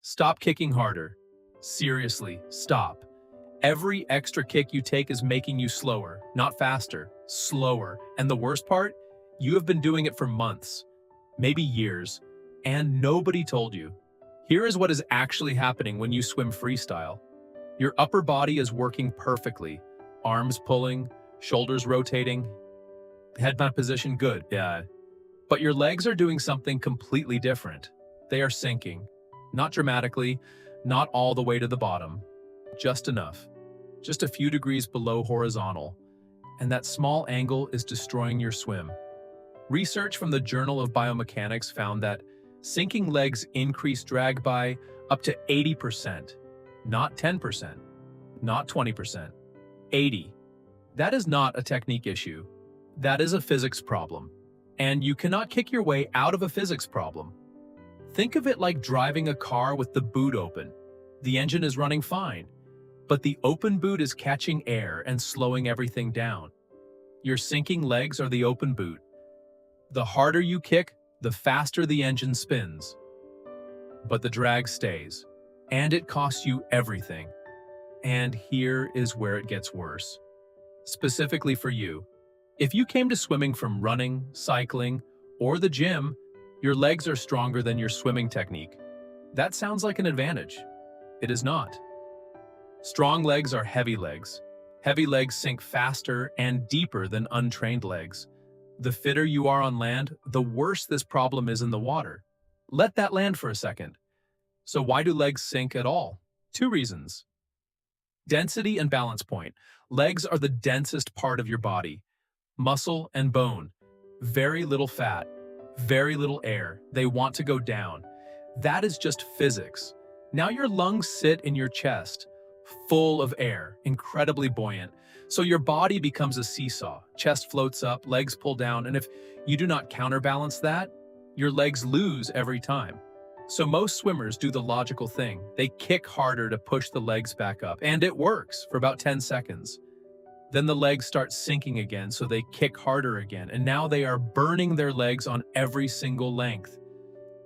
Stop kicking harder. Seriously, stop. Every extra kick you take is making you slower, not faster, slower. And the worst part? You have been doing it for months, maybe years, and nobody told you. Here is what is actually happening when you swim freestyle. Your upper body is working perfectly. Arms pulling, shoulders rotating, head bound position good, yeah. But your legs are doing something completely different. They are sinking. Not dramatically, not all the way to the bottom. Just enough. Just a few degrees below horizontal. And that small angle is destroying your swim. Research from the Journal of Biomechanics found that sinking legs increase drag by up to 80%. Not 10%, not 20%, 80. That is not a technique issue. That is a physics problem. And you cannot kick your way out of a physics problem. Think of it like driving a car with the boot open. The engine is running fine, but the open boot is catching air and slowing everything down. Your sinking legs are the open boot. The harder you kick, the faster the engine spins. But the drag stays, and it costs you everything. And here is where it gets worse. Specifically for you, if you came to swimming from running, cycling, or the gym, your legs are stronger than your swimming technique. That sounds like an advantage. It is not. Strong legs are heavy legs. Heavy legs sink faster and deeper than untrained legs. The fitter you are on land, the worse this problem is in the water. Let that land for a second. So why do legs sink at all? Two reasons. Density and balance point. Legs are the densest part of your body. Muscle and bone. Very little fat. Very little air. They want to go down. That is just physics. Now your lungs sit in your chest, full of air, incredibly buoyant. So your body becomes a seesaw. Chest floats up, legs pull down, and if you do not counterbalance that, your legs lose every time. So most swimmers do the logical thing. They kick harder to push the legs back up, and it works for about 10 seconds. Then the legs start sinking again, so they kick harder again, and now they are burning their legs on every single length,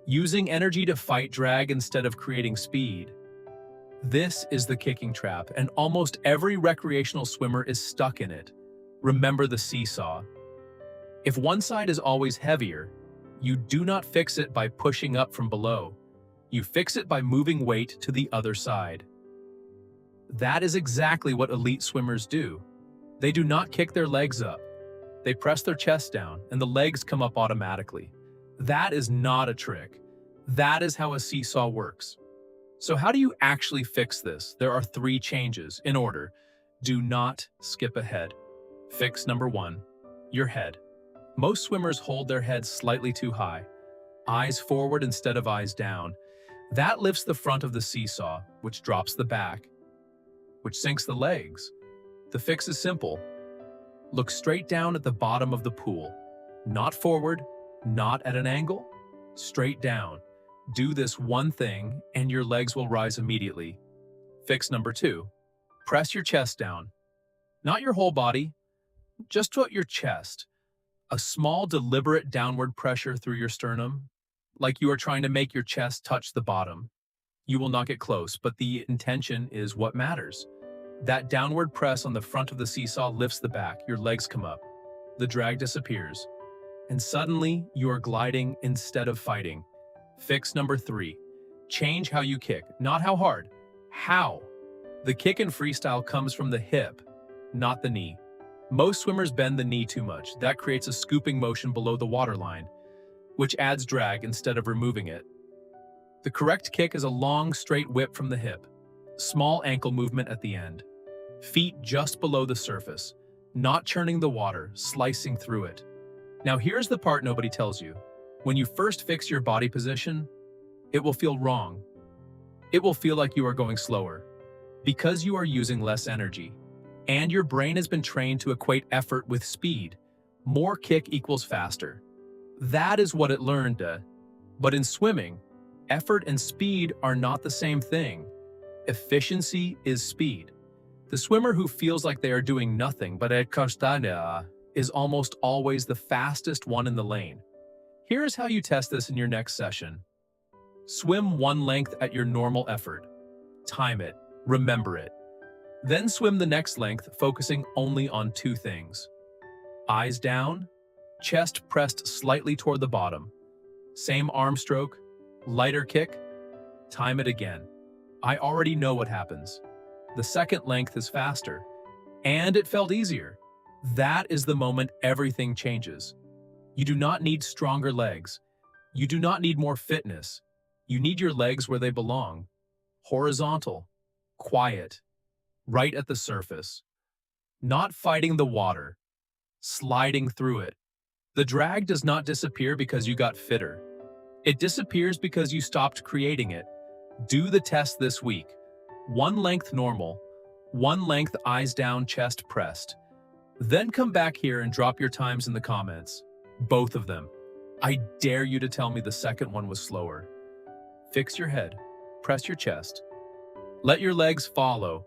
using energy to fight drag instead of creating speed. This is the kicking trap, and almost every recreational swimmer is stuck in it. Remember the seesaw. If one side is always heavier, you do not fix it by pushing up from below. You fix it by moving weight to the other side. That is exactly what elite swimmers do. They do not kick their legs up. They press their chest down, and the legs come up automatically. That is not a trick. That is how a seesaw works. So how do you actually fix this? There are 3 changes in order. Do not skip ahead. Fix number 1, your head. Most swimmers hold their head slightly too high, eyes forward instead of eyes down. That lifts the front of the seesaw, which drops the back, which sinks the legs. The fix is simple. Look straight down at the bottom of the pool. Not forward, not at an angle, straight down. Do this one thing and your legs will rise immediately. Fix number 2. Press your chest down. Not your whole body, just to your chest. A small deliberate downward pressure through your sternum, like you are trying to make your chest touch the bottom. You will not get close, but the intention is what matters. That downward press on the front of the seesaw lifts the back, your legs come up, the drag disappears, and suddenly you are gliding instead of fighting. Fix number 3. Change how you kick, not how hard. How? The kick in freestyle comes from the hip, not the knee. Most swimmers bend the knee too much. That creates a scooping motion below the waterline, which adds drag instead of removing it. The correct kick is a long, straight whip from the hip. Small ankle movement at the end. Feet just below the surface, not churning the water, slicing through it. Now here's the part nobody tells you. When you first fix your body position, it will feel wrong. It will feel like you are going slower, because you are using less energy. And your brain has been trained to equate effort with speed. More kick equals faster. That is what it learned. But in swimming, effort and speed are not the same thing. Efficiency is speed. The swimmer who feels like they are doing nothing but at Costana is almost always the fastest one in the lane. Here is how you test this in your next session. Swim one length at your normal effort. Time it. Remember it. Then swim the next length, focusing only on two things. Eyes down, chest pressed slightly toward the bottom. Same arm stroke, lighter kick. Time it again. I already know what happens. The second length is faster, and it felt easier. That is the moment everything changes. You do not need stronger legs. You do not need more fitness. You need your legs where they belong. Horizontal, quiet, right at the surface. Not fighting the water, sliding through it. The drag does not disappear because you got fitter. It disappears because you stopped creating it. Do the test this week. One length normal, one length eyes down, chest pressed. Then come back here and drop your times in the comments. Both of them. I dare you to tell me the second one was slower. Fix your head, press your chest. Let your legs follow.